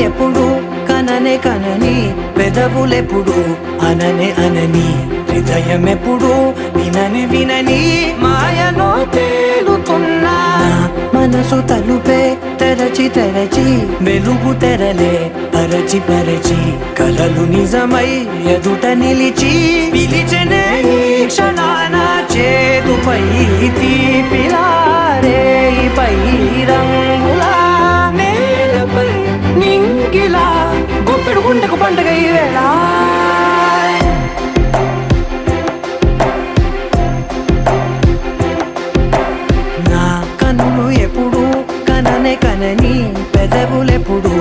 ఎప్పుడు కననే కనని పెదవులెప్పుడు అననే అనని హృదయం ఎప్పుడు వినని వినని మాయలో తేలుతున్నా మనసు తలుపే తెరచి తెరచి వెలుగు తెరలే పరచి పరచి కలలు నిజమై ఎదుట నిలిచి పిలిచెనే ఈ క్షణాన చేతుపై తీపిలారే పై రంగులా నేలపై నింగిలా గుప్పెడు గుండెకు పండుగ ఈ వేళ నా కన్నులు ఎప్పుడు కననే కనని పెదవులెప్పుడు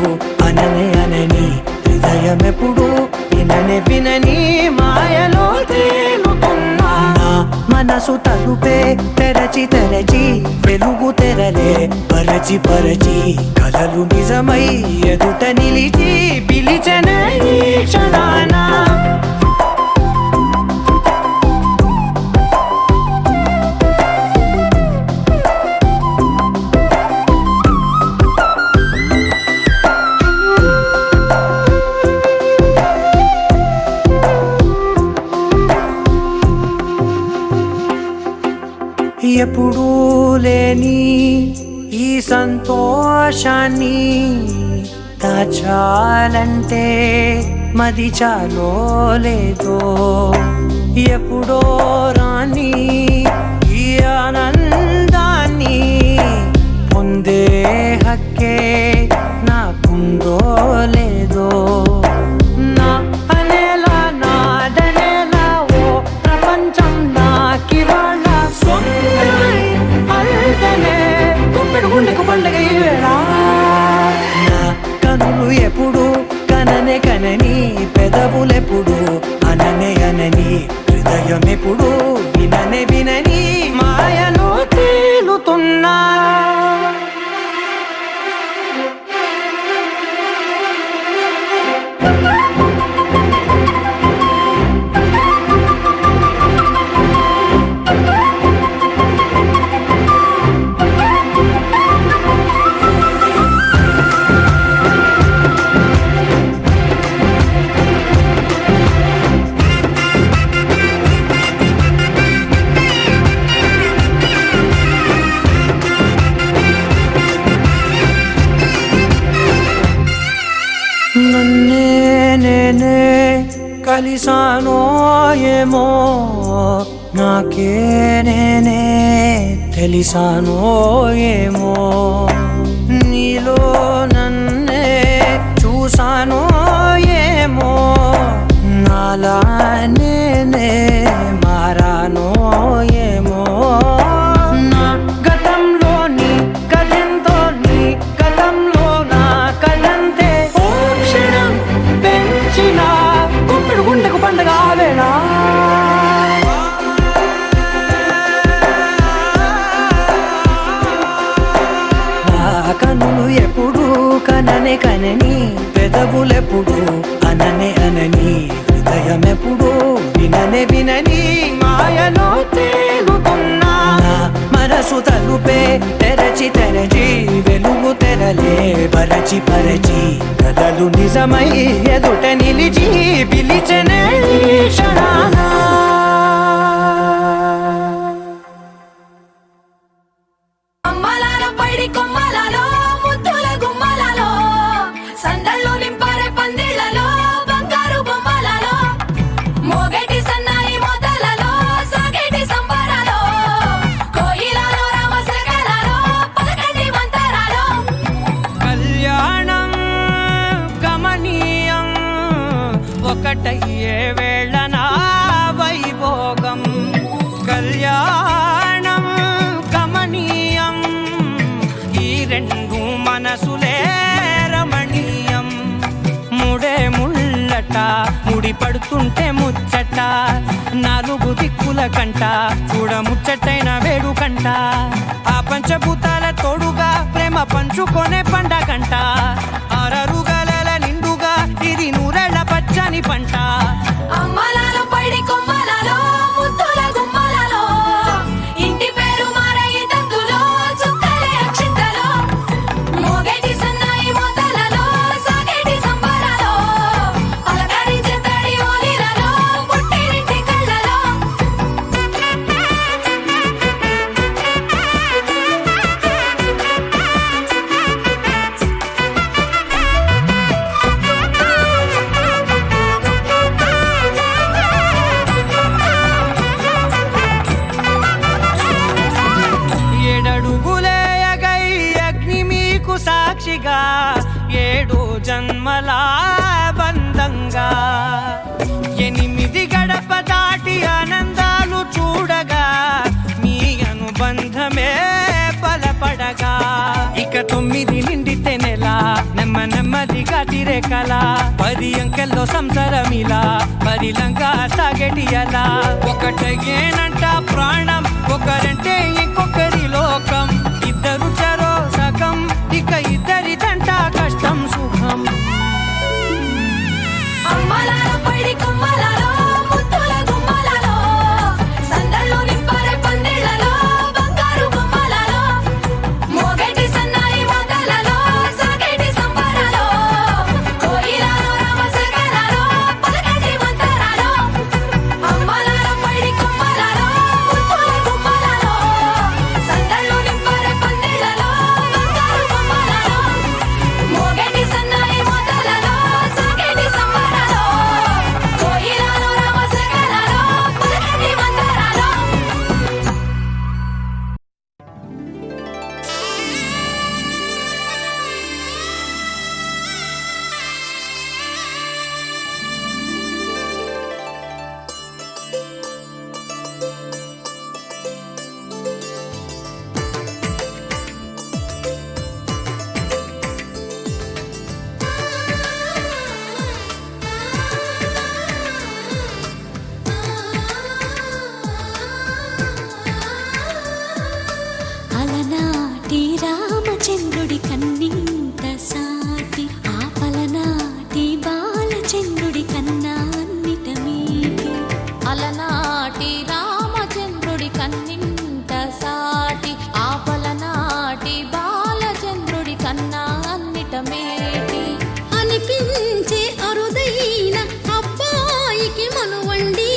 అననే అనని హృదయం ఎప్పుడు విననే వినని మాయలో తేలుతున్నా మనసు తలుపే తెరచి తెరచి వెలుగు తెరలే పరచి పరచి కలలు నిజమై ఎదుట నిలిచి పిలిచెనే ఈ క్షణాన ఎప్పుడూ లేని ఈ సంతోషాన్ని దాచాలంటే మది చాలో లేదో ఎప్పుడో రాని ఈ ఆనందాన్ని పొందే హక్కే నాకుందో లేదో నా అనేలా నాదనేలా ఓ ప్రపంచం నాకివాళ్ళ గుండెకు పండుగ ఈ వేళ నా కనులు ఎప్పుడు కననే కనని పెదవులెప్పుడు అననే అనని హృదయం ఎప్పుడు విననే వినని మాయలో తేలుతున్నా నన్నే నేనే కలిసానో ఏమో నాకే నేనే తెలిసానో ఏమో నీలో నన్నే చూసానో ఏమో నాలా నేనే మారానో ఏమో నా గతంలోని గతంతో నీ గతంలో నా కదంతే గుప్పెడు గుండెకు పండుగ వేళ కన్నులు ఎప్పుడు కననే కనని పెదవులెప్పుడు అననే అనని హృదయం ఎప్పుడు విననే వినని మాయలో తేలుతున్నా మనసు తలుపే తెరచి తెరచి వెలుగు తెరలే పరచి పరచి కలలు నిజమై ఎదుట నిలిచి పిలిచెనే ఈ క్షణాన ఒకటయ్యే వేళ నా వైభోగం కళ్యాణం కమనీయం ఈ రెండు మనసులే రమణీయం ముడే ముళ్ళట ముడి పడుతుంటే ముచ్చట నాలుగు దిక్కుల కంట చూడ ముచ్చటైన వేడుకంట ఆ పంచభూతాల తోడుగా ప్రేమ పంచుకొనే పండగంట ఆరరుగల నిండుగా ఇది నూరెళ్ళ పచ్చని పంట అమ్మలాలో పడి కొమ్మలలో ముద్దుల గుమ్మలలో ఇంటి పేరు మారయి తందులో చుక్కలే అక్షింతలో మోగేటి సన్నాయి మోతలలో సాగే జన్మల బంధంగా 8 గడప దాటి ఆనందాలు చూడగా మీ అనుబంధమే బలపడగా ఇక 9 నిండితే నెల నెమ్మదిగా తిరే కల 10 అంకెల్లో సంసారమిలా పరిలంగా సాగటి అలా ఒకటేనంట ప్రాణం ఒకరంటే ఇంకొకరి లోకం ఇద్దరు చరో సగం ఇక ఇద్దరిదంట కష్టం సుఖం అమ్మలాల పైడి కొమ్మలలో ముత్తుల గుమ్మలలో సందళ్ళు నింపరే పందిళ్ళలో బంగారు గుమ్మలలో మోగేటి సన్నాయి మొదలలో సాగేటి సంబరాలో కోయిలలో రామశేఖరాలో పలకటి మంతరాలో అమ్మలాల పైడి కొమ్మలలో ముత్తుల గుమ్మలలో సందళ్ళు నింపరే పందిళ్ళలో బంగారు గుమ్మలలో మోగేటి సన్నాయి మొదలలో సాగేటి సంబరాలో కోయిలలో రామశేఖరాలో పలకటి మంతరాలో అలనాటి రామచంద్రుడి కన్నింత సాటి ఆపలనాటి బాలచంద్రుడి కన్నా అన్నిట మీటి అలనాటి రామచంద్రుడి కన్నింత సాటి ఆపలనాటి బాలచంద్రుడి కన్నా అన్నిట మేటి అనిపించే అరుదైన అబ్బాయికి మనువండి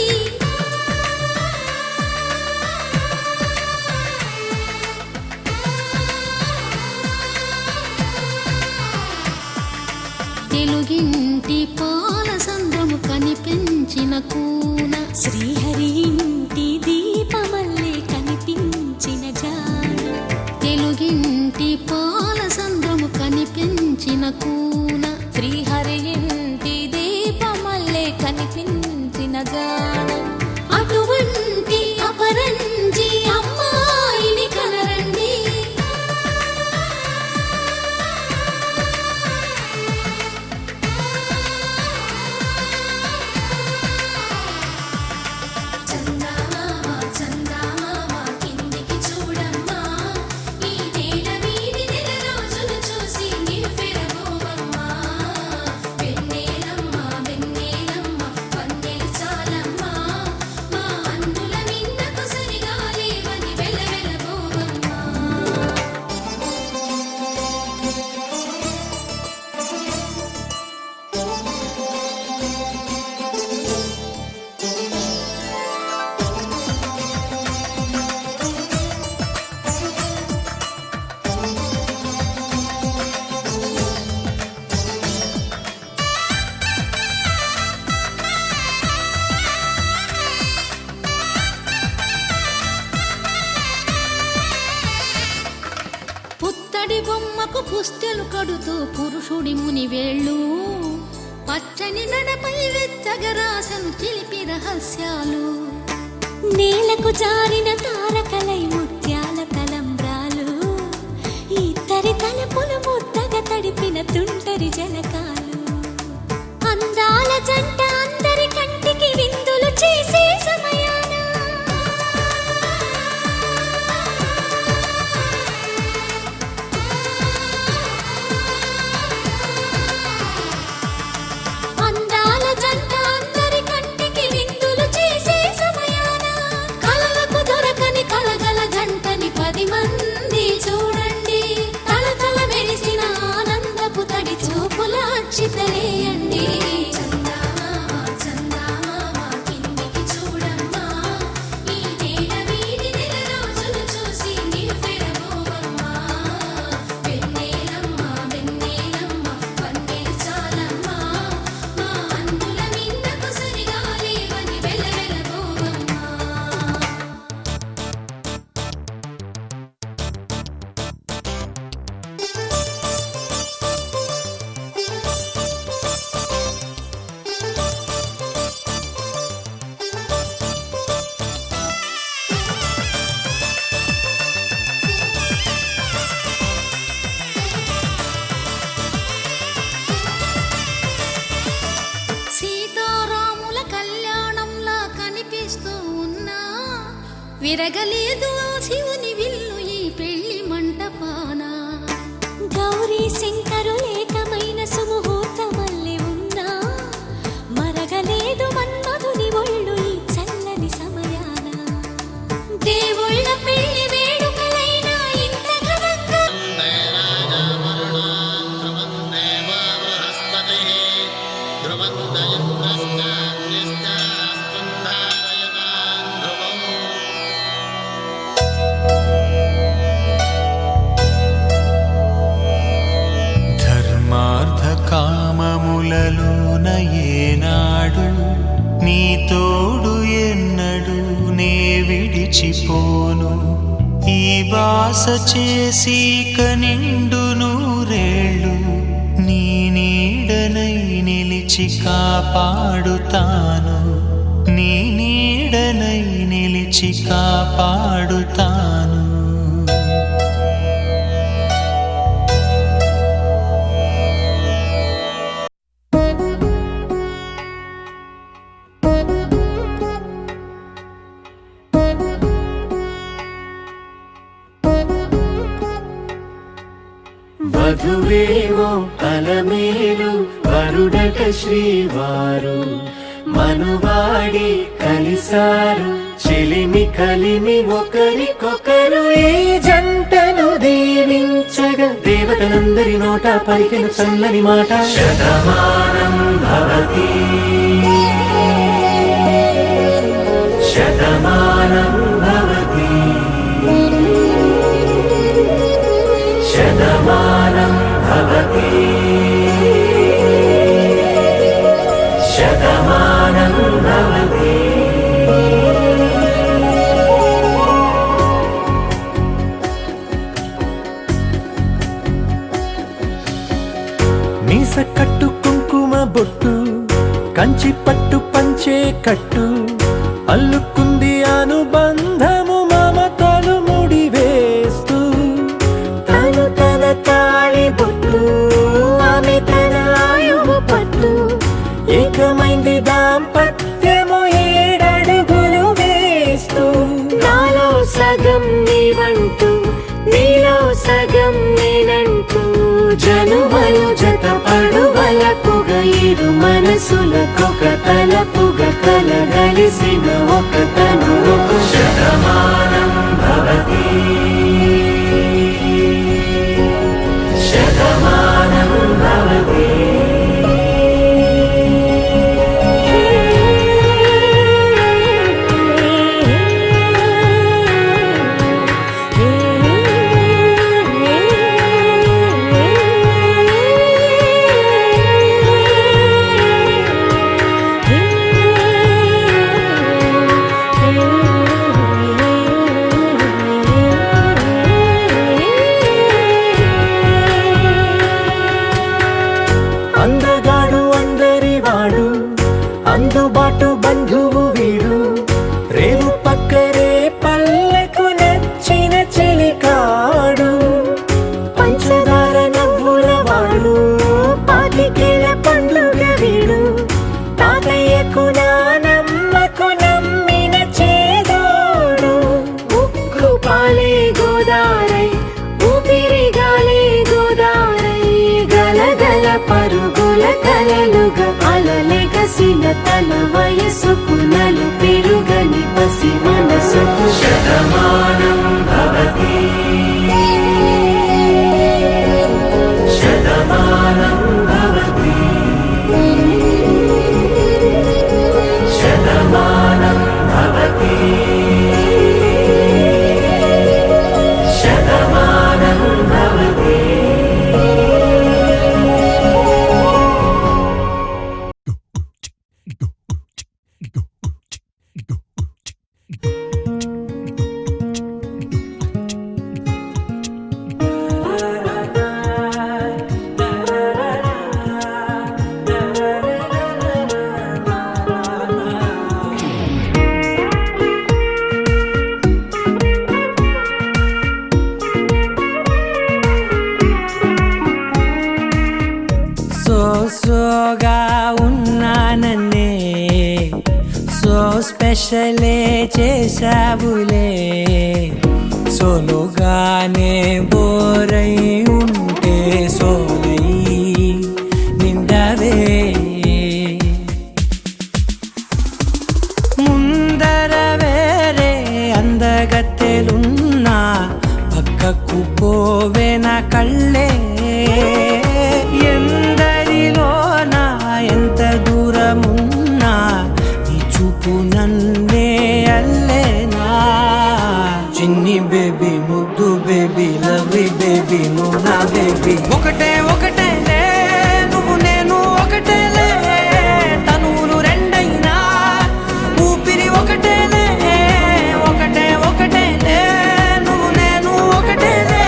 తెలుగింటి పాల సంద్రము కనిపించిన కూన శ్రీహరి ఇంటి దీపమల్లే కనిపించిన జాన తెలుగింటి పాల సంద్రము కనిపించిన కూన శ్రీహరి ఇంటి దీపమల్లే కనిపించిన జాన అటువంటి అపరంజి అమ్మాయిని కనరండి చందమామ చందమామ కిందికి చూడమ్మా ఈ నేల మీది నెల రోజులు చూసి నివ్వెరబోవమ్మా వెన్నెలమ్మ వెన్నెలమ్మ వన్నెలు చాలమ్మా మా అందుల మిన్నకు సరిగా లేవని వెలవెలబోవమ్మా పుత్తడి బొమ్మకు పుస్తెలు కడుతూ పురుషుడి ముని వేళ్ళు పచ్చని నడపై వెచ్చగరాసను చిలిపి రహస్యాలు నేలకు జారిన తారకలై ముత్యాల తలంబ్రాలు ఇద్దరి తలపులు ముద్దగా తడిపిన తుంటరి జలకాలు అందాల జంట అందరి కంటికి విందులు చేసే సమయాన అందాల జంట అందరి కంటికి విందులు చేసే సమయాన కలలకు దొరకని కలగల జంటని 10 మంది చూడండి తలతల మెరిసిన ఆనందపు తడి విరగలేదు ఆ శివుని విల్లు ఈ పెళ్లి మంటపాన. గౌరీ శంకరు ఏకమైన సుముహూర్తమల్లి ఉన్నా మరగలేదు మన్మధుని ఒళ్ళు ఈ చల్లని సమయాన. దేవుళ్ళ పెళ్లి వేడుకలైనా ఇంత ఘనంగా ధర్మార్థ కామములలోన ఏనాడు నీ తోడు ఎన్నడు నే విడిచిపోను. ఈ బాస చేసి కనిండు నూరేళ్ళు నీ నీడనై నిలిచి కాపాడుతాను. నీ నీడనై నిలిచి కాపాడుతాను. వధువేవో అలమేలు వరుడట శ్రీవారు మనువాడి కలిసారు చెలిమి కలిమి ఒకరికొకరు. ఈ జంటను దీవించగా దేవతలందరి నోట పలికిన చల్లని మాట శతమానం భవతి శతమానం భవతి శతమానం భవతి శతమానం భవతి. మీస కట్టు కుంకుమ బొట్టు కంచి పట్టు పంచే కట్టు అల్లుకుంది అనుబంధము మమతలు ముడి వేస్తూ. తను తన తాళి బొట్టు ఆమె తన ఆయువు పట్టు ఏకమైంది దాంపత్యము 7 అడుగులు వేస్తూ. నాలో సగం నీవంటూ నీలో సగం నేనంటూ జనుమలు జత పడువలపుగా ఇరు మనసులకొక తలపుగా కలగలిసిన ఒక తను. శతమానం భవతి శతమానం భవతి. అందగాడు అందరివాడు అందుబాటు బంధువు వీడు రేవు పక్కరే పల్లెకు నచ్చిన చెలికాడు. పంచదార నవ్వుల వాడు పాతికేల పండుగ వీడు తాతయ్యకు నానమ్మకు నమ్మిన చేదోడు. ఉక్కు పాలే గోదారై ఊపిరిగాలే గోదారై గలగల పరుగుల కలలుగా అలలెగసిన తన వయసుకు నలు పెరుగని పసి మనసుకు. శతమానం భవతి శతమానం భవతి శతమానం భవతి శతమానం భవతి. సోగా ఉన్నానన్నే సో స్పెషలే చేసావులే సోలోగానే బోరై ఉంటే సోలై నిండవే ముందర వేరే అందగత్తెలున్నా పక్కకు పోవే నా కళ్ళే ఎందరిలోనా ఎంత దూరమున్నా నీ చూపు నన్నే అల్లేనా చిన్ని బేబీ ముద్దు బేబీ లవ్లీ బేబీ నువ్వు నా బేబీ ఒకటే ఒకటేలే నువ్వు నేను ఒకటేలే తనువులు రెండైనా ఊపిరి ఒకటేలే ఒకటే ఒకటేలే నువ్వు నేను ఒకటేలే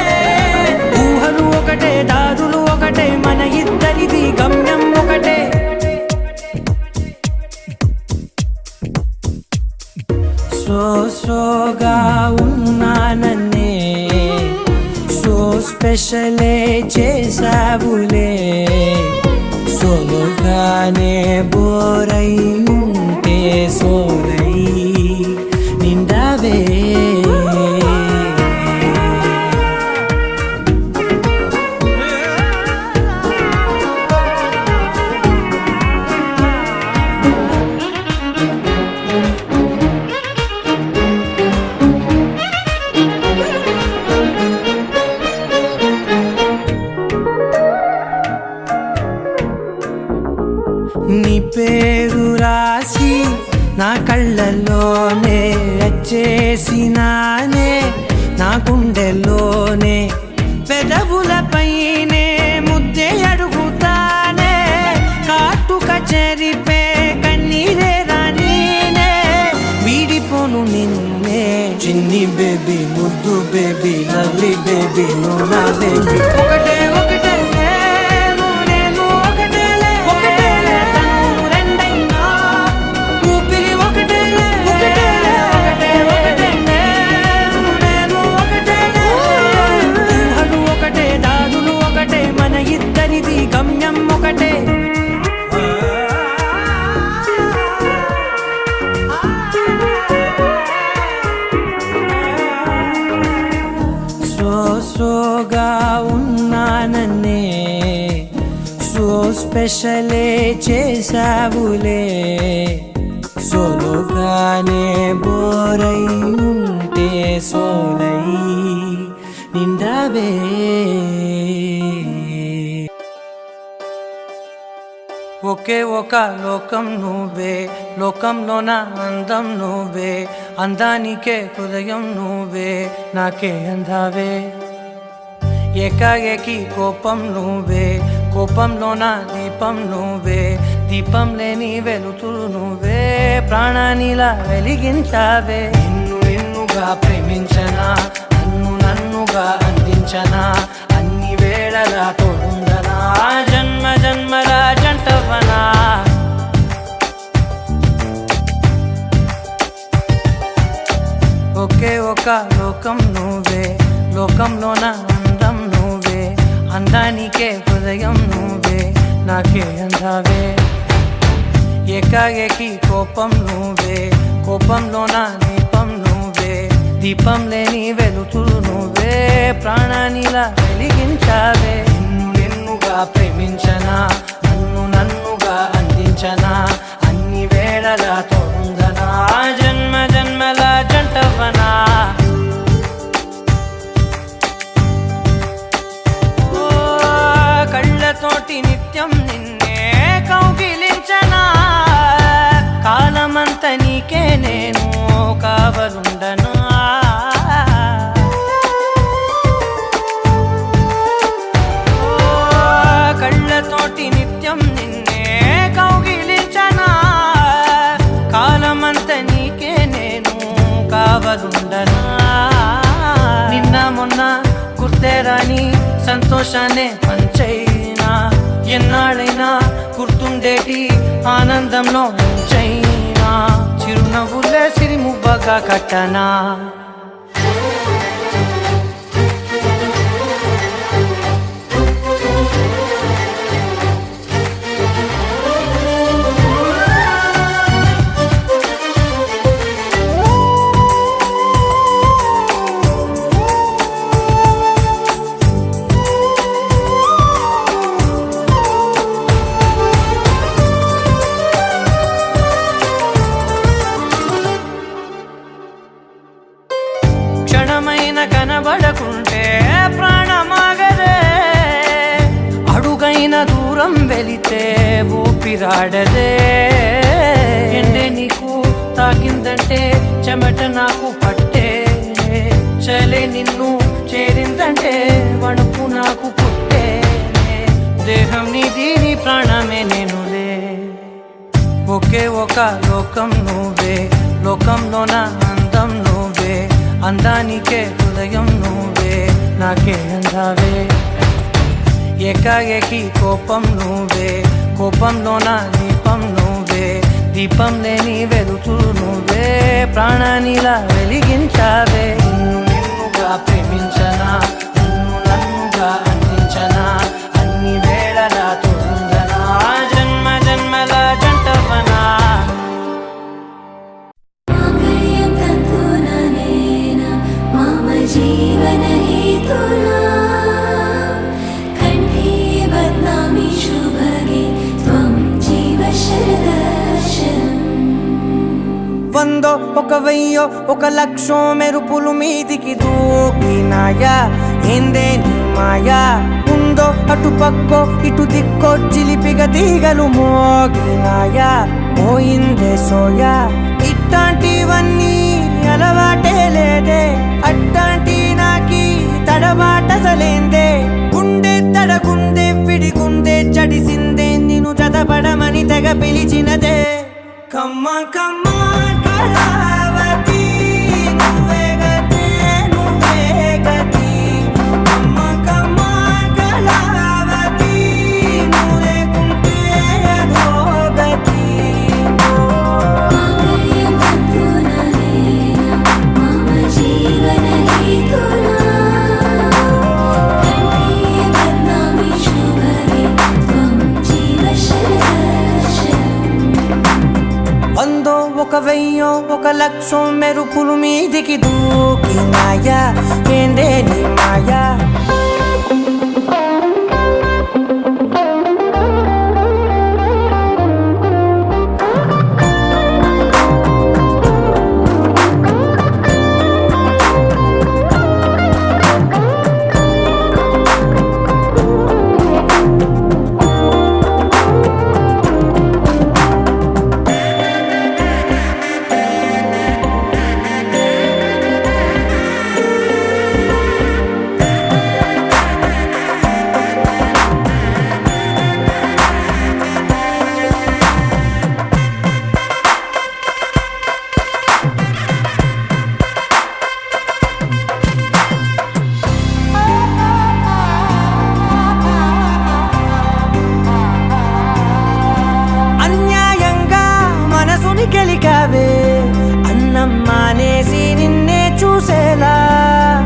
ఊహలు ఒకటే దారులు ఒకటే మన ఇద్దరిది గమ్యం ఒకటే సోగా ఉన్నానన్నే సో స్పెషలే చేసావులే సోలోగానే బోరై ఉంటే సోలై నిండవే నీ పేరు రాసి నా కళ్ళల్లోనే వచ్చేసినానే నా గుండెల్లోనే పెదవులపైనే ముద్దే అడుగుతానే కాటుక చెరిపే కన్నీరే రానీనే వీడిపోను నిన్నే చిన్ని బేబీ ముద్దు బేబీ లవ్లీ బేబీ నువ్వు నా బేబీ ఒకటే ఒకటే ఇద్దరిది గమ్యం ఒకటే సోగా ఉన్నానన్నే సో స్పెషలే చేసావులే సోలోగానే బోరై ఉంటే సోలై నిండవే ఒకే ఒక లోకం నువ్వే లోకంలోన అందం నువ్వే అందానికే హృదయం నువ్వే నాకే అందావే ఏకాఏకి కోపం నువ్వే కోపంలోన దీపం నువ్వే దీపం లేని వెలుతురు నువ్వే ప్రాణానిలా వెలిగించావే నిన్ను నిన్నుగా ప్రేమించనా నన్నుగా అందించనా అన్ని వేళలా తోడుందనా జన్మ జన్మల జంటవనా ఒకే ఒక లోకం నువ్వే లోకంలోన అందం నువ్వే అందానికే హృదయం నువ్వే నాకే అందావే ఏకాఏకి కోపం నువ్వే కోపంలోన దీపం నువ్వే దీపం లేని వెలుతురు నువ్వే ప్రాణానిలా వెలిగించావే నిన్నుగా ప్రేమించనా నన్నుగా అందించనా అన్ని వేళలా తోడుందనా జన్మ జన్మల జంటవనా కళ్ళతోటి నిత్యం నిన్నే కౌగిలించనా కాలమంత నీకే నేను కావలుండనా కళ్ళతోటి నిత్యం నిన్నే కౌగిలించనా కాలమంత నీకే నేను కావలుండనా నిన్న మొన్న గుర్తేరాని సంతోషాన్ని పంచైనా ఎన్నాళ్ళైనా గుర్తుండేటి ఆనందంలో ముంచైనా చిరునవ్వులే సిరిముబ్బగా కట్టనా దూరం వెళితే ఊపిరాడదే ఎండే నీకు తాకిందంటే చెమట నాకు పట్టే చలే నిన్ను చేరిందంటే వణుకు నాకు పుట్టే దేహం నీది నీ ప్రాణమే నేనులే ఒకే ఒక లోకం నువ్వే లోకంలోన అందం నువ్వే అందానికే హృదయం నువ్వే నాకే అందావే ఏకాఏకి కోపం నువ్వే కోపంలోన దీపం నువ్వే దీపం లేని వెలుతూ నువ్వే ప్రాణానిలా వెలిగించావే నిన్నుగా ప్రేమించనా నిన్ను నన్నుగా అందించనా అన్ని వేళలా తోడుందనా జన్మ జన్మల జంటవనా మాంగళ్యం తంతుననేన మమ జీవన హేతునా కంఠే బధ్నామి శుభగే త్వం జీవ శరదర్శనం వందో ఒక వెయ్యో ఒక లక్షో మెరుపులు మీదికి దూకినాయా ఏందే నీ మాయా ఉందో అటు పక్కో ఇటు దిక్కో చిలిపిగా తీగలు మోగినాయా పోయిందే సోయా ఇట్లాంటివన్నీ అలవాటే లేదే అట్లాంటి నాకి తడబాటసలేందే గుండె తడగుందే విడిగుందే చడిసిందే నిన్ను చదపడమని తెగ పిలిచినదే కమ్మ కమ్మ కళావతి నువ్వే గతే నువ్వే గతి కమ్మ కమ్మ కళావతి నువ్వు లేకుంటే అధోగతి మాంగళ్యం తంతుననేన మమ జీవన హేతునా కంఠే బధ్నామి శుభగే త్వం జీవ శరదర్శనం వందో ఒక వెయ్యో ఒక లక్షో మెరుపులు మీదికి దూకినాయా ఏందే నీ మాయా అన్యాయంగా మనసుని గెలికావే అన్నం మానేసి నిన్నే చూసేలా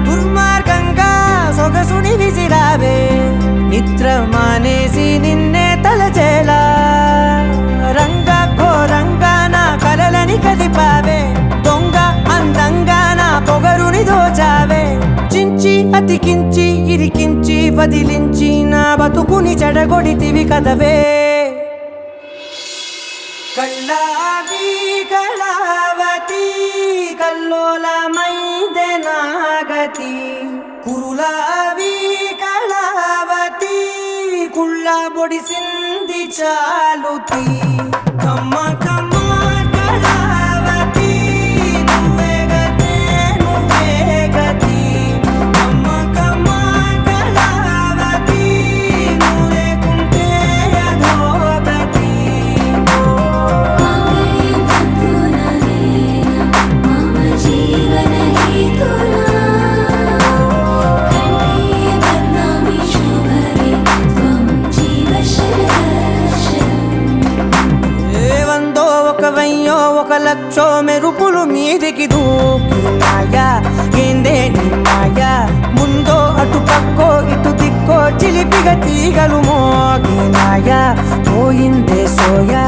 దుర్మార్గంగా సొగసుని విసిరావే నిద్ర మానేసి నిన్నే తలచేలా రంగా ఘోరంగా నా కలలని కదిపావే దొంగ అందంగా నా పొగరుని దోచావే చించి అతికించి ఇరికించి వదిలించి నా బతుకుని చెడగొడితివి కదవే కళ్ళావి కళావతి కల్లోలమైందే నాగతి కురులావి కళావతి కుళ్ళ బొడిసింది చాలుతి కమ్మ కమ్మ కళావతి నువ్వే గతే నువ్వే గతి కమ్మ కమ్మ కళావతి నువ్వు లేకుంటే అధోగతి మాంగళ్యం తంతుననేన మమ జీవన హేతునా కంఠే బధ్నామి శుభగే త్వం జీవ శరదర్శనం వందో ఒక వెయ్యో ఒక లక్షో మెరుపులు మీదికి దూకినాయా ఏందే నీ మాయా ముందో అటు పక్కో ఇటు దిక్కో చిలిపిగా తీగలు మోగినాయా పోయిందే సోయా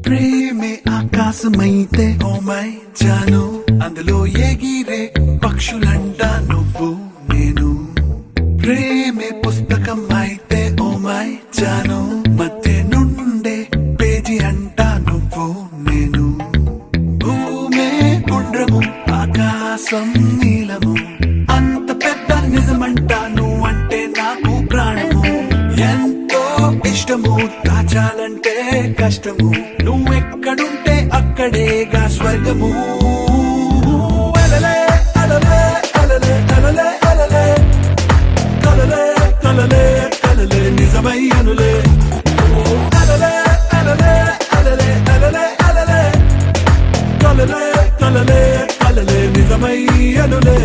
ప్రేమే ఆకాశమైతే ఓ మై మై జాను అందులో ఎగిరే పక్షులంట నువ్వు నేను ప్రేమే పుస్తకం అయితే ఓ మై జాను మధ్య నుండే పేజీ అంట నువ్వు నేను భూమే గుండ్రము ఆకాశం నీలము అంత పెద్ద నిజమంట నువ్వంటే నాకు ప్రాణము ఎంతో ఇష్టము దాచాలంటే కష్టము నువ్వెక్కడుంటే అక్కడేగా స్వర్గము అలలే అలలే అలలే అలలే అలలే కలలే కలలే కలలే నిజమై అనులే అలలే అలలే అలలే అలలే అలలే కలలే కలలే కలలే నిజమై అనులే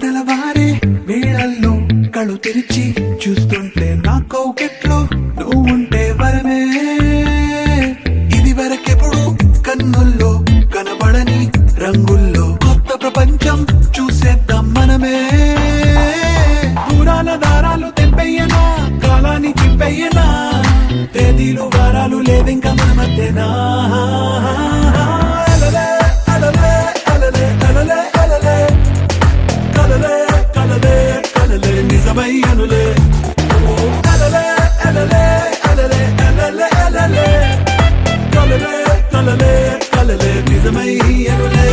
తెలవారే వేళల్లో కళ్ళు తెరిచి చూస్తుంటే నా కౌకెట్లో నువ్వు ఉంటే వరమే ఇది వరకెప్పుడు కన్నుల్లో కనబడని రంగుల్లో కొత్త ప్రపంచం చూసేద్దాం మనమే పురాణ దారాలు తెంపెయ్యనా కాలాన్ని చింపెయ్యనా తేదీలు వారాలు లేవింక మన మధ్యనా అలలే అలలే అలలే అలలే అలలే కలలే కలలే కలలే నిజమై అనులే అలలే అలలే అలలే అలలే అలలే కలలే కలలే కలలే నిజమై అనులే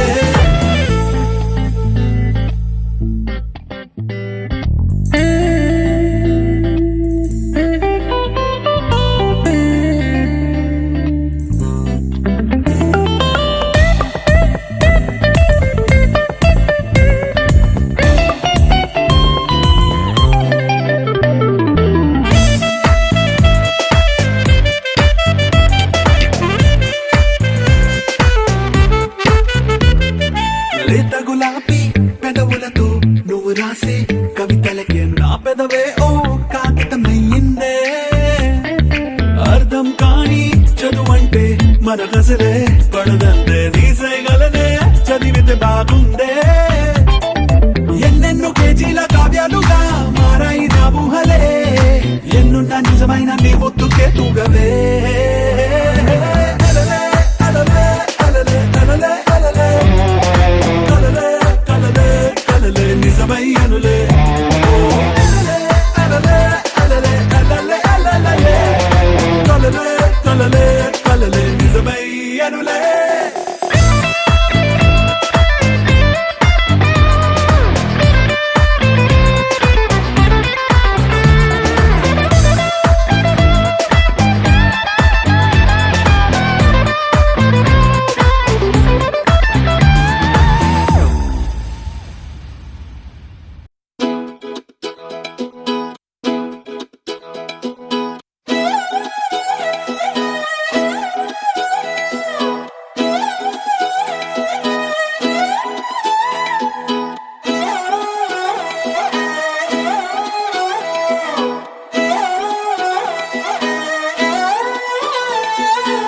లేత గులాబీ పెదవులతో నువ్వు రాసే కవితలకే నా పెదవే ఓ కాగితమయ్యిందే అర్థం కాని చదువంటే మనకసలే పడదంతే నీసేగలనే చదివితే బాగుందే ఎన్నెన్నో కేజీల కావ్యాలుగా మారాయి నా ఊహలే ఎన్నున్న నిజమైన నీ ముద్దుకే తూగవే అలలే అలలే అలలే అలలే అలలే కలలే కలలే కలలే నిజమై అనులే అలలే అలలే అలలే అలలే అలలే కలలే కలలే కలలే నిజమై అనులే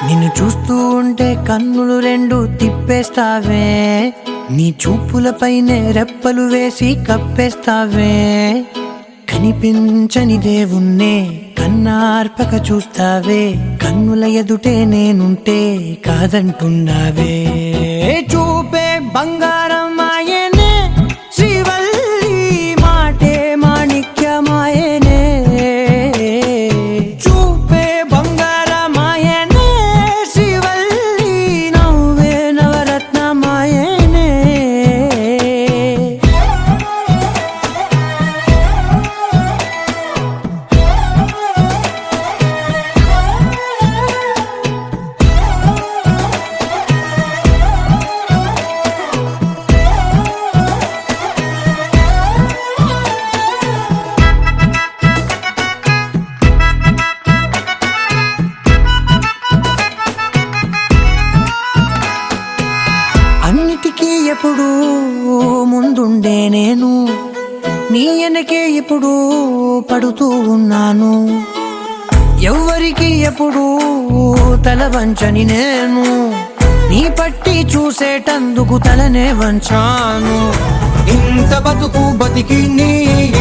నిన్ను చూస్తూ ఉంటే కన్నులు రెండు తిప్పేస్తావే నీ చూపులపైనే రెప్పలు వేసి కప్పేస్తావే కనిపించని దేవుణ్ణే కన్నార్పక చూస్తావే కన్నుల ఎదుటే నేనుంటే కాదంటున్నావే చూపే బంగారం ఆయనే శ్రీవల్లి మాటే మాణిక్యమాయనే చూపే బంగారమాయనే శ్రీవల్లి నవ్వే నవరత్నమాయనే అన్నిటికీ ఎప్పుడు ముందుండే నేను నీ వెనకే ఇప్పుడు పడుతూ ఉన్నాను ఎవ్వరికి ఎప్పుడు తల వంచని నేను నీ పట్టి చూసేటందుకు తలనే వంచాను. ఇంత బతుకు బతికి నీ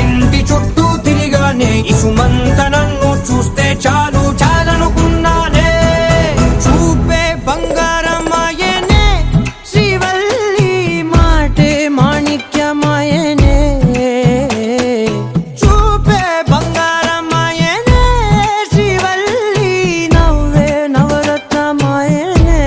ఇంటి చుట్టూ తిరిగానే ఇసుమంత నన్ను చూస్తే చాలు చాలనుకున్నానే. చూపే బంగారమాయనే శ్రీవల్లి మాటే మాణిక్యమాయనే. చూపే బంగారమాయనే శ్రీవల్లి నవ్వే నవరత్నమాయనే.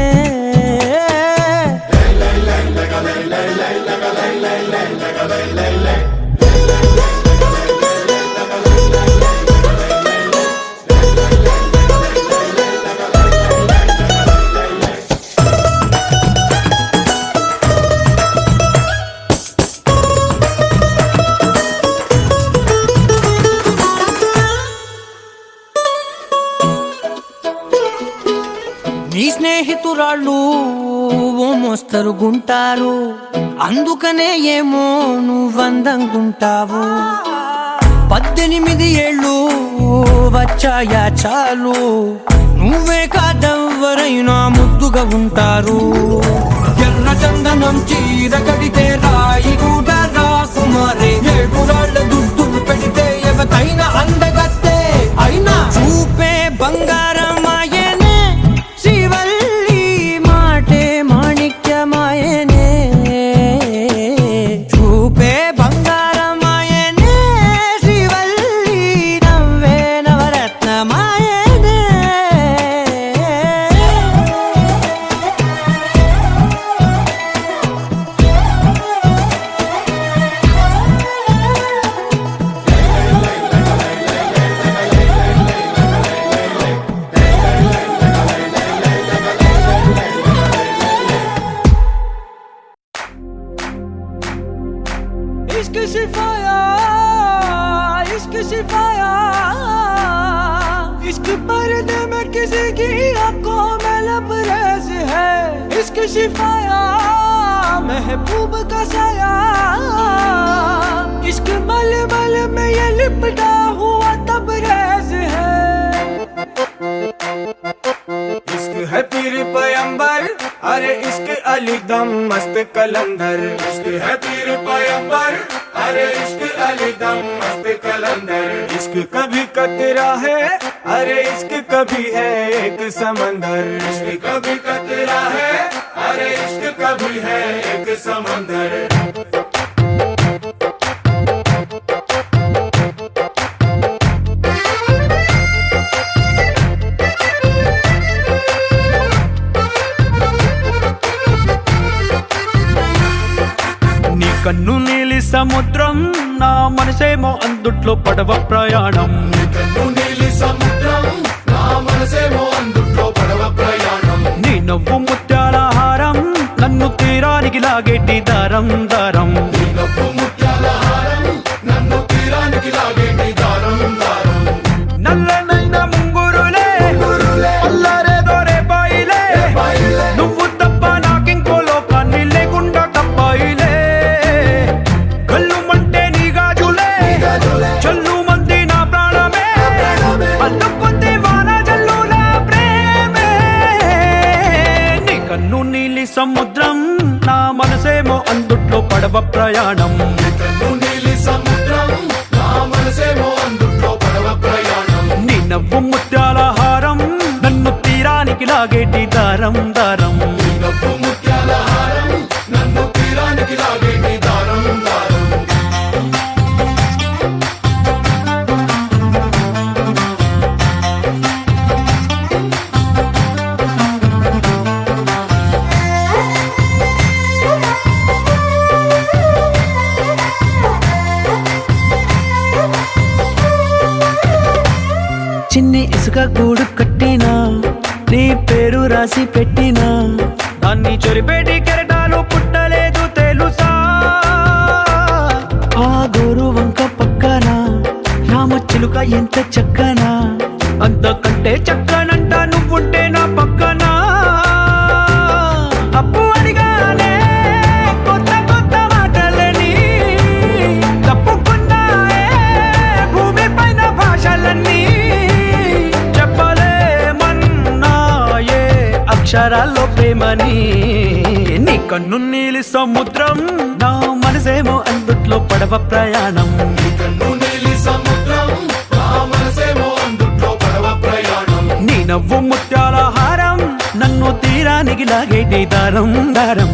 నీ స్నేహితురాళ్ళు ఓ మోస్తరుగుంటారు, అందుకనే ఏమో నువ్వందంగుంటావు. 18 ఏళ్ళు వచ్చాయా చాలు, నువ్వే కాదెవ్వరైనా ముద్దుగా ఉంటారు. ఎర్ర చందనం చీర కడితే రాయి కూడా రాకుమారే, 7 రాళ్ళ దుద్దులు పెడితే ఎవతైనా అందగత్తే అయినా. చూపే బంగారమాయనే శ్రీవల్లి మాటే మాణిక్యమాయనే. చూపే బంగారమాయనే శ్రీవల్లి నవ్వే నవరత్నమాయనే. इश्क सिफाया इश्क सिफाया इश्क पर्दे में किसी की आंखों में लबरेज है. इश्क सिफाया महबूब का साया, इश्क मल मल में ये लिपटा हुआ तबरेज है. इश्क है पीर पैगंबर, अरे इश्क अली दम मस्त कलंदर. इश्क है पीर पैगंबर, अरे इश्क अली दम मस्त कलंदर. इश्क कभी कतरा है, अरे इश्क कभी है एक समंदर. इश्क कभी कतरा है, अरे इश्क कभी है एक समंदर. కన్ను నీలి సముద్రం, నా మనసేమో అందుట్లో పడవ ప్రయాణం. నీ నవ్వు ముత్యాల హారం, నన్ను తీరానికి లాగేటి దారం దారం. నల్లనైన ముంగురులే అల్లారేదో రేపాయిలే, నువ్వు తప్ప నాకింకో లోకాన్ని లేకుండా తప్పాయిలే. చల్లు మంది నా ప్రాణమే, అల్లుకుంది వాన జల్లుల ప్రేమే. నీ కన్ను నీలి సముద్రం, నా మనసేమో అందుట్లో పడవ ప్రయాణం. నీ నవ్వు ముత్యాల హారం, నన్ను తీరానికి లాగేటి దారం దారం. చిన్ని ఇసుక గూడు కట్టినా, నీ పేరు రాసి పెట్టినా, దాన్ని చొరిపేటి కెరటాలు పుట్టలేదు తెలుసా. ఆ గోరు వంక పక్కన రామచిలుక ఎంత చక్కనా, అంతకంటే చక్కనంట నువ్వుంటే నా పక్కన. అప్పు అడిగానే కొత్త కొత్త మాటలని, తప్పుకున్నాయే భూమి పైన భాషలన్నీ. చెప్ప అక్షరాల్లో ప్రేమని నీ కన్ను నీలి సముద్రం నా మనసేమో అందుట్లో పడవ ప్రయాణం నీ నవ్వు ముత్యాల హారం నన్ను తీరానికి లాగేటి దారం దారం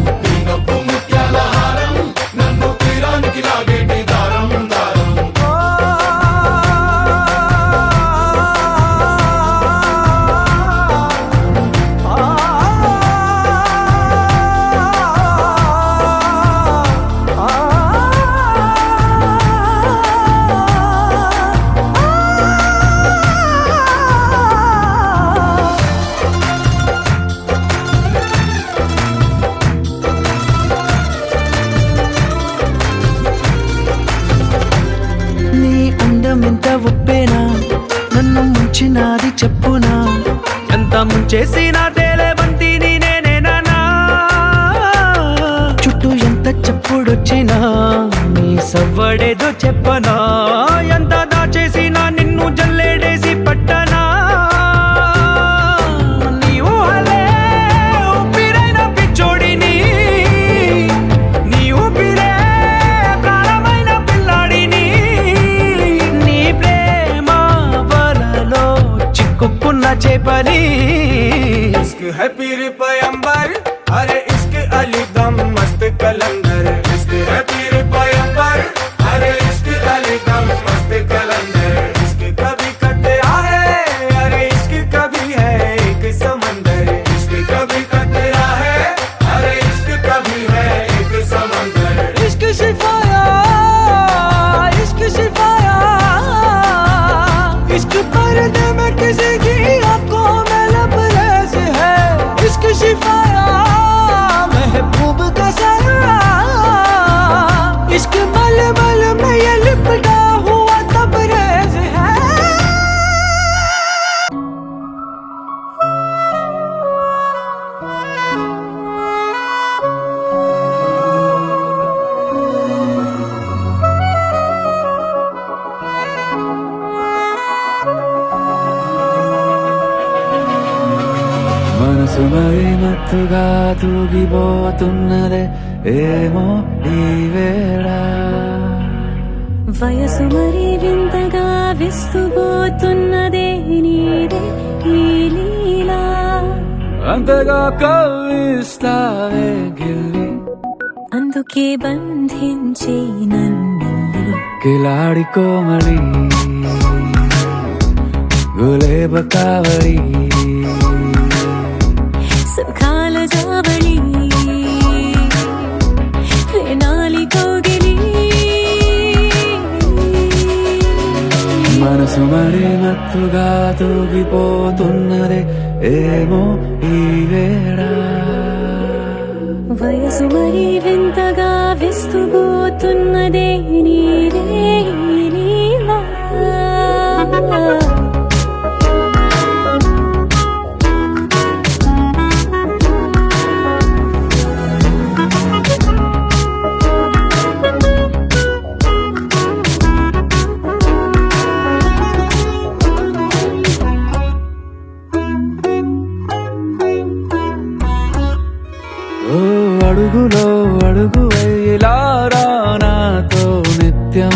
ఎంత ఒప్పేనా నన్ను ముంచినాది చెప్పునా ఎంత ముంచేసినా తేలేవంతిని నేనేనా చుట్టూ ఎంత చెప్పుడొచ్చినా నీ సవ్వడేదో చెప్పనా ఎంత దాచేసినా నిన్ను జల్లేడేసి పట్టనా నీ ఊహలే ఊపిరైన పిచ్చోడిని నీ ఊపిరే ప్రాణమైన పిల్లాడిని నీ ప్రేమ వలలో చిక్కుకున్న చేపని इश्क है पीर पैगंबर अरे इश्क अली दम मस्त कलंदर इश्क है पीर पैगंबर अरे इश्क अली दम मस्त कलंदर इश्क कभी कटरा है अरे इश्क कभी है एक समंदर इश्क कभी कटरा है अरे इश्क कभी है एक समंदर इश्क शिफाया इश्क शिफाया इश्क पर्दे में किसी की आंखों में लबरेज है इश्क शिफाया महबूब का साया इश्क मलमल में ये लिपटा हुआ तबरेज है మనసు మరి మత్తుగా తూగిపోతున్నదే ఏమో ఈ వేళ వయసు మరి వింతగా విస్తుపోతున్నదే నీదే ఈ లీలా అంతగా కవ్విస్తావే గిల్లి అందుకే బంధించి నన్ను కిలాడి కోమలి గులేబ కావలి సుఖాల జావళి వేనాలి కౌగిలి మనసు మరి మత్తుగా తూగిపోతున్నదే ఏమో ఈ వేళ వయసు మరి వింతగా విస్తుపోతున్నదే నీదే ఈ లీలా ఓ అడుగులో అడుగు ఇలా నాతో నిత్యం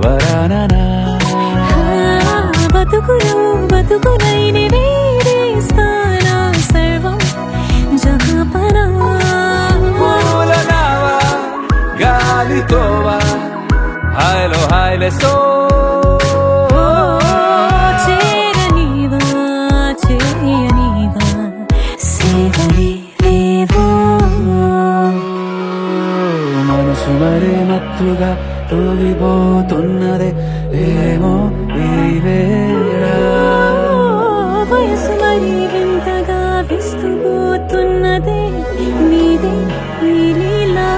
వరాననా బతుకులో బతుకులైన వేరేస్తానా సర్వం జహాపనా పూలనావా గాలితోవా హాయ్లో హాయ్లే సో చేరనీవా చేయనీవా సేవలే లేవో మనసు మరి మత్తుగా తూగిపోతున్నదే ఏమో ఈ వేళ వయసు మరి వింతగా విస్తుపోతున్నదే నీదే ఈ లీలా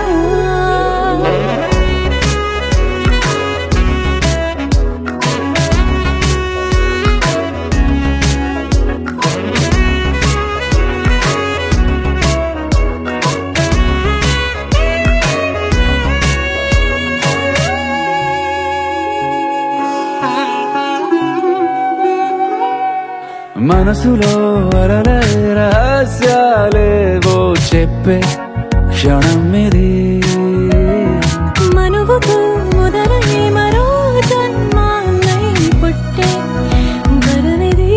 మనసులో అరలే రహస్య నిజాలేవో చెప్పే క్షణం ఇది మనువుకు మొదలై మరో జన్మాన్నై పుట్టే వరమిది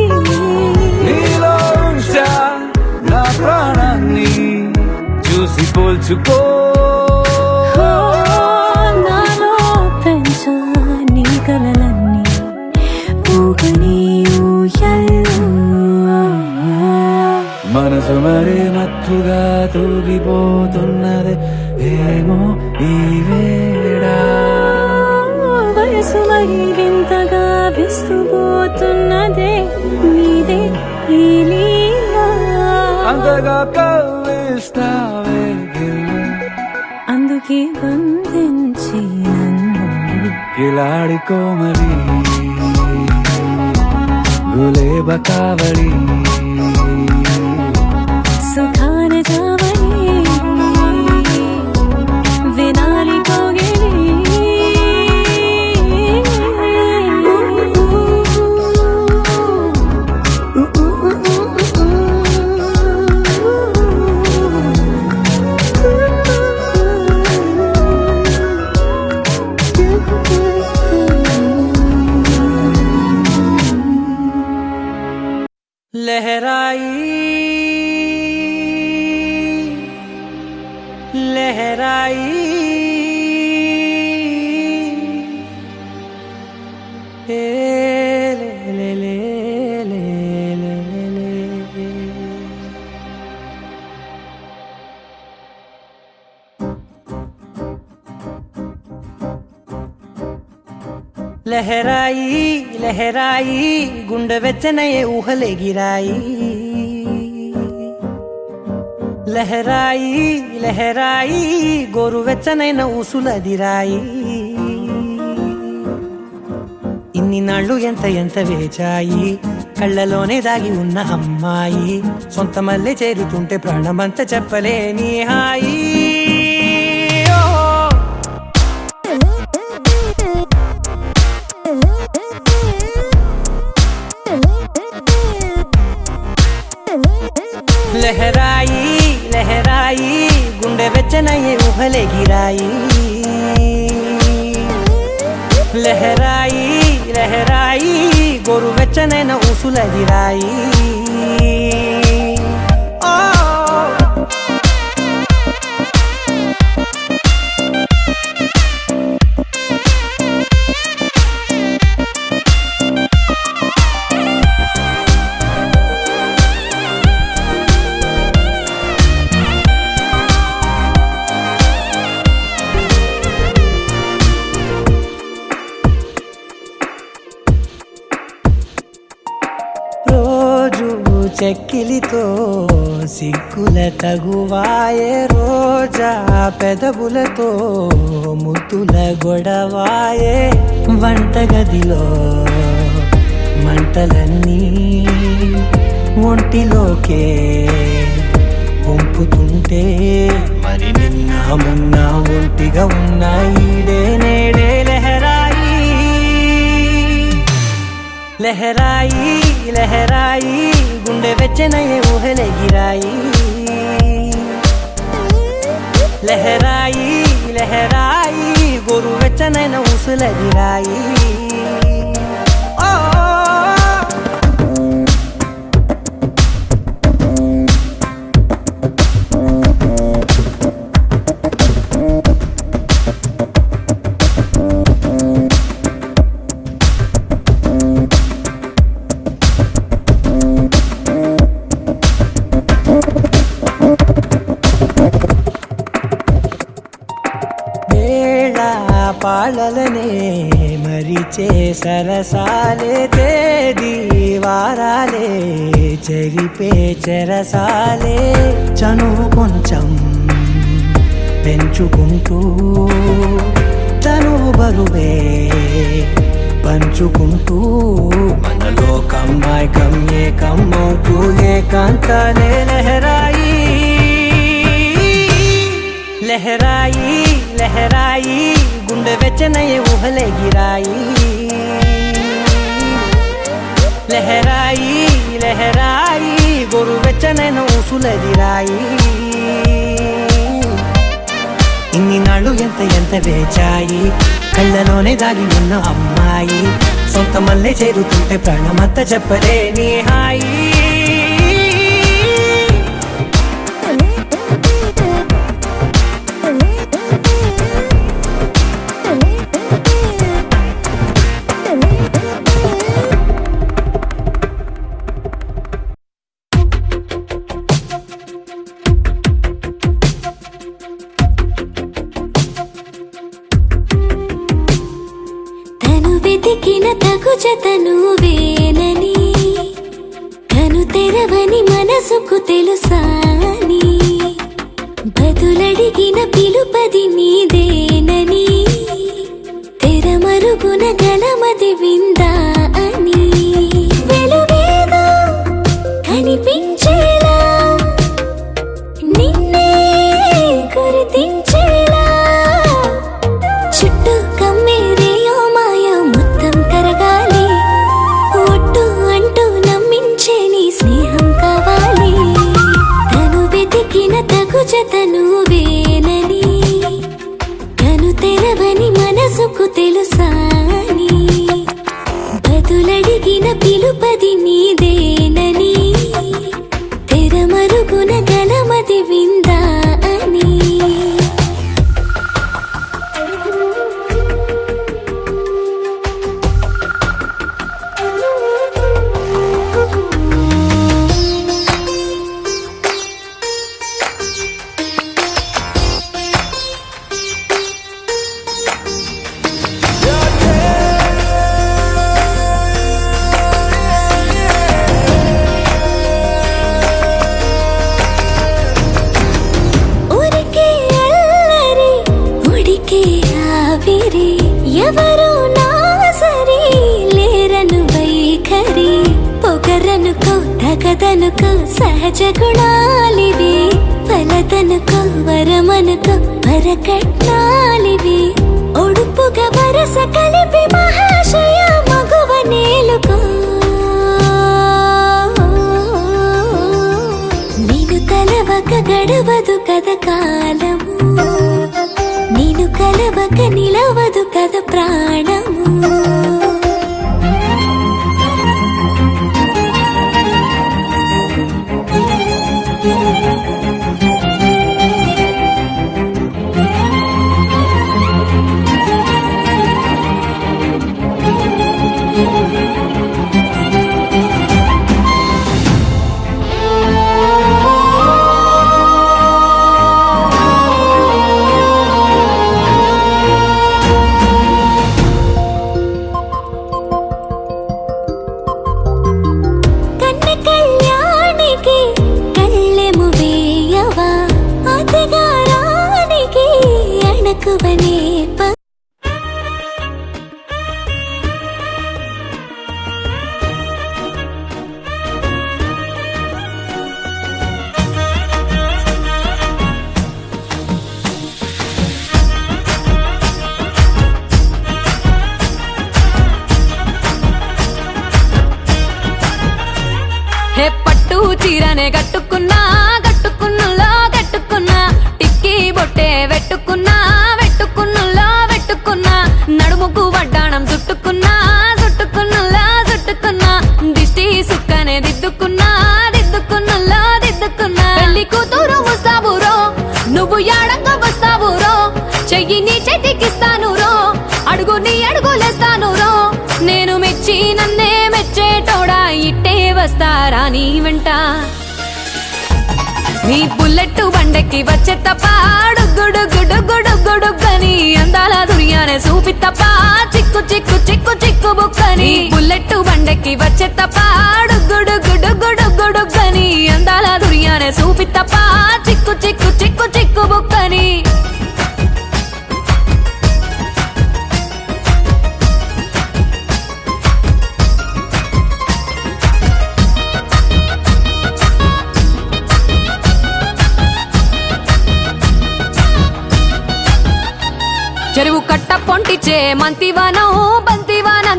నీలో ఉంచా నా ప్రాణాన్ని చూసి పోల్చుకో నాలో పెంచా నీ కలలన్నీ ఊగని ఊయల్లో మనసు మరి మత్తుగా తూగిపోతున్నది ఏమో ఈ వేళ వయసు మరి వింతగా విస్తుపోతున్నదే నీదే ఈ లీలా అంతగా కవ్విస్తావే అందుకే బంధించి నన్ను కిలాడి కోమలి గులేబ కావలి సుఖాన జావని వినాలి కోగిలి लहराई ए ले ले ले ले ले ले लहराई लहराई गुंड వెచ్చనయే ఊహలే గిరాయి లహరాయి లహరాయి గోరువెచ్చనైన ఊసులదిరాయి ఇన్ని నాళ్ళు ఎంత ఎంత వేచాయి కళ్ళలోనే దాగి ఉన్న అమ్మాయి సొంత మల్లె చేరుతుంటే ప్రాణమంత చెప్పలేని హాయి లహరాయి లహరాయి గుండె వెచ్చనయ్యే ఊహలే గిరాయి లహరాయి లహరాయి గోరు వెచ్చనైన ఊసులదిరాయి చెక్కిలితో సిగ్గుల తగువాయే రోజా పెదవులతో ముద్దుల గొడవాయే వంటగదిలో మంటలన్నీ ఒంటిలోకే వంపుతుంటే మరి నిన్న మొన్న ఒంటిగా ఉన్నాయి నేడే లహరాయి లహరాయి లహరాయి గుండె వెచ్చనయ్యే ఊహలే గిరాయి లహరాయి లహరాయి గోరు వెచ్చనైన ఊసులదిరాయి పాలలనే మరిచే సరసాలే తేదీ వారాలే చెరిపే చెరసాలే చనువు కొంచెం పెంచుకుంటూ తనువు బరువే పంచుకుంటూ మనలో కమ్మాయికం ఏకమవుతూ ఏకాంతాలే లహరాయి లహరాయి లహరాయి గుండె వెచ్చనయ్యే ఊహలే గిరాయి లహరాయి లహరాయి గోరు వెచ్చనైన ఊసు మనసులది రాయి ఇన్ని నాళ్ళు ఎంత ఎంత వేచాయి కళ్ళలోనే దాగి ఉన్న అమ్మాయి సొంత మల్లె చేరుతుంటే ప్రాణమంతా చెప్పలేని హాయి వెతికిన తగు జతను వేనని కను తెరవని మనసుకు తెలుసాని బదులడిగిన పిలుపది నీదేనని తెరమరుగున గలమది విందా అని వెలుగేదో కనిపించేలా నిన్నే గుర్తించేలా చుట్టూ కమ్మేరేయో మాయ మొత్తం కరగాలి ఒట్టు అంటూ నమ్మించే నీ స్నేహం కావాలి తను వెతికిన తగు జతను వేనని కను తెరవని మనసుకు తెలుసాని బదులడిగిన పిలుపది నీదేనని తెరమరుగున గలమది విందా అని ఎవరు నా సరి లేరను వైఖరి పొగరనుకో తగదనుకో సహజ గుణాలివి ఫలదనుకో వరమనుకో వరకట్నాలివి ఒడుపుగా వరస కలిపి మహాశయ మగువ నేలుకో నేను తలవక గడవదు కథ కాలము నేను కలవక నిలవదు కథ ప్రాణము హే పట్టు చీరనే కట్టుకున్నా కట్టుకున్నులో కట్టుకున్నా టిక్కీ బొట్టే వెట్టుకున్నా వెట్టుకున్నులో వెట్టుకున్నా నడుముకు వడ్డాణం చుట్టుకున్నా చుట్టుకున్నులో చుట్టుకున్నా దిష్టి సుక్కనే దిద్దుకున్నా దిద్దుకున్నులో దిద్దుకున్నా పెళ్లి కూతురు వస్తావురో నువ్వు యాడంగా వస్తావురో చెయ్యి నీ చేతికిస్తాను రో అడుగు నీ అడుగులేస్తాను రో నేను మెచ్చి నన్నే మెచ్చేటోడా ఇట్టే వస్తారా నీ వెంట నీ బుల్లెట్ బండెక్కి వచ్చే తప్ప గుడుగుడుగుడుగుడుగుడుగని అందాల దుర్యానే చూపి తప్ప చిక్కు చిక్కు చిక్కు చిక్కు బుక్కని బుల్లెట్ బండెక్కి వచ్చే తప్ప గుడుగుడుగుడుగుడుగని అందాల దుర్యానే చూపి తప్ప చిక్కు చిక్కు చిక్కు చిక్కు బుక్కని చెరువు కట్ట పొంటిచే మంతివానం బంతివానం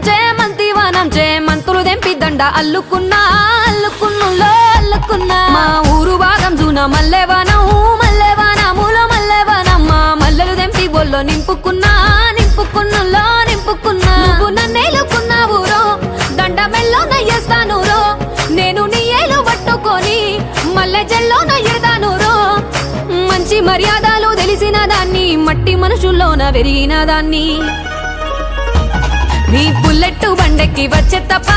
చే మంతులు దెంపి దండ అల్లుకున్నా అల్లుకున్నులో అల్లుకున్నా మా ఊరు భాగం మనసున మల్లెవనం మల్లెవనములో మల్లెవనమ్మ మల్లెలు దెంపి బొల్లో నింపుకున్నా నింపుకున్నులో నింపుకున్నా నువ్వు నన్నేలుకున్నావు రో దండ మెల్లో నయ్యేస్తాను రో నేను నీ ఏలు పట్టుకొని మల్లె జల్లో నయ్యేదాను రో మంచి మర్యాదలు తెలిసిన దాన్ని మట్టి మనుషుల్లోన వెరిగిన దాన్ని నీ బుల్లెట్టు బండెక్కి వచ్చే తప్ప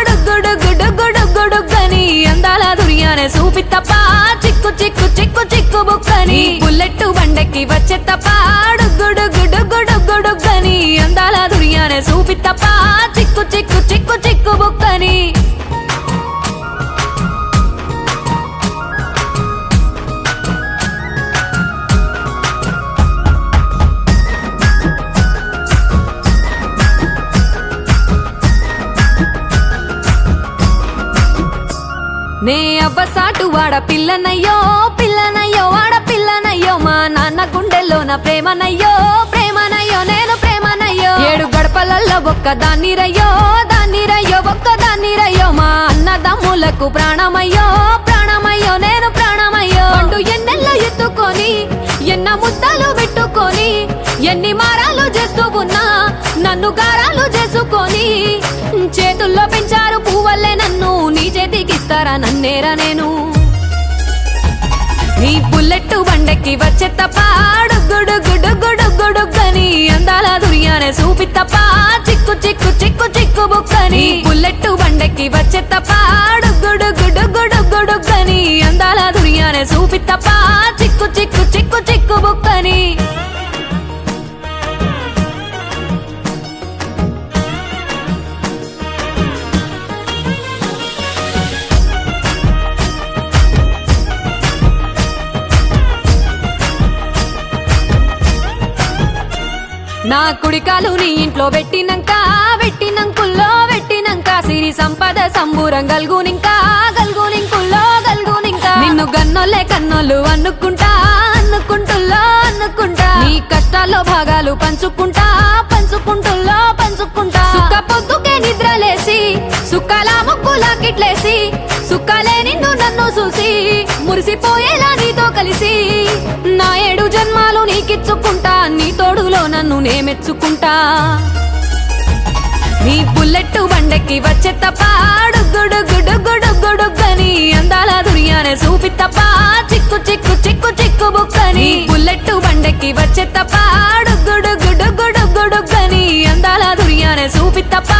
డుగ్గుడుగ్గుడుగ్గుడుగ్గుడుగ్గని అందాల దుర్యానే చూపి తప్ప చిక్కు చిక్కు చిక్కు చిక్కు బుక్కని బుల్లెట్టు బండెక్కి వచ్చే తప్ప డుగ్గుడుగ్గుడుగ్గుడుగ్గుడుగ్గని అందాల దుర్యానే చూపి తప్ప చిక్కు చిక్కు చిక్కు చిక్కు బుక్కని నే అవ్వసాటు వాడ పిల్లనయ్యో పిల్లనయ్యో వాడ పిల్లనయ్యో మా నాన్న గుండెల్లో నా ప్రేమనయ్యో ప్రేమనయ్యో నేను ప్రేమనయ్యో 7 గడపలల్లో ఒక్క దాన్నిరయ్యో దాన్నిరయ్యో ఒక్క దాన్నిరయ్యో మా అన్నదమ్ములకు ప్రాణమయ్యో ప్రాణమయ్యో నేను ప్రాణమయ్యో అంటూ ఎన్నెల్లో ఎత్తుకొని ఎన్న ముద్దలు పెట్టుకొని ఎన్ని మారాలు చేస్తూ ఉన్నా నన్ను గారాలు చేసుకొని చేతుల్లో పెంచారు పువ్వల్లే నన్ను నీ చేతికిస్తారా నన్నేరా నేను నీ బుల్లెట్టు బండెక్కి వచ్చే తప్ప డుగ్గుడుగ్గుడుగ్గుడుగ్గుడుగ్గని అందాల దుర్యానే చూపి తప్ప చిక్కు చిక్కు చిక్కు చిక్కు బుక్కని బుల్లెట్టు బండెక్కి వచ్చే తప్ప డుగ్గుడుగ్గుడుగ్గుడుగ్గుడుగ్గని అందాల దుర్యానే చూపి తప్ప చిక్కు చిక్కు చిక్కు చిక్కు బుక్కని నా కుడికాలు నీ ఇంట్లో పెట్టినంకుల్లో పెట్టినంక సిరి సంపద సంబూరం గల్గునింకా గల్గునింకుల్లో గల్గునింకా నిన్ను గన్నోళ్ళే కన్నోళ్ళు అనుకుంటుల్లో అనుకుంటా నీ కష్టాల్లో భాగాలు పంచుకుంటా పంచుకుంటుల్లో పంచుకుంటా సుక్క పొద్దుకే నిద్రలేసి సుక్కల ముక్కులా కిట్లేసి సుక్కలే నిన్ను నన్ను చూసి మురిసిపోయేలా నీతో కలిసి నా 7 జన్మాలు నీకిచ్చుకుంటా నీ తోడులో నన్ను నే మెచ్చుకుంటా నీ బుల్లెట్టు బండెక్కి వచ్చే తప్ప డుగ్గుడుగ్గుడుగ్గుడుగ్గుడుగ్గని అందాల దుర్యానే చూపి తప్ప చిక్కు చిక్కు చిక్కు చిక్కు బుక్కని బుల్లెట్టు బండెక్కి వచ్చే తప్ప డుగ్గుడుగ్గుడుగ్గుడుగ్గుడుగ్గని అందాల దుర్యానే చూపి తప్ప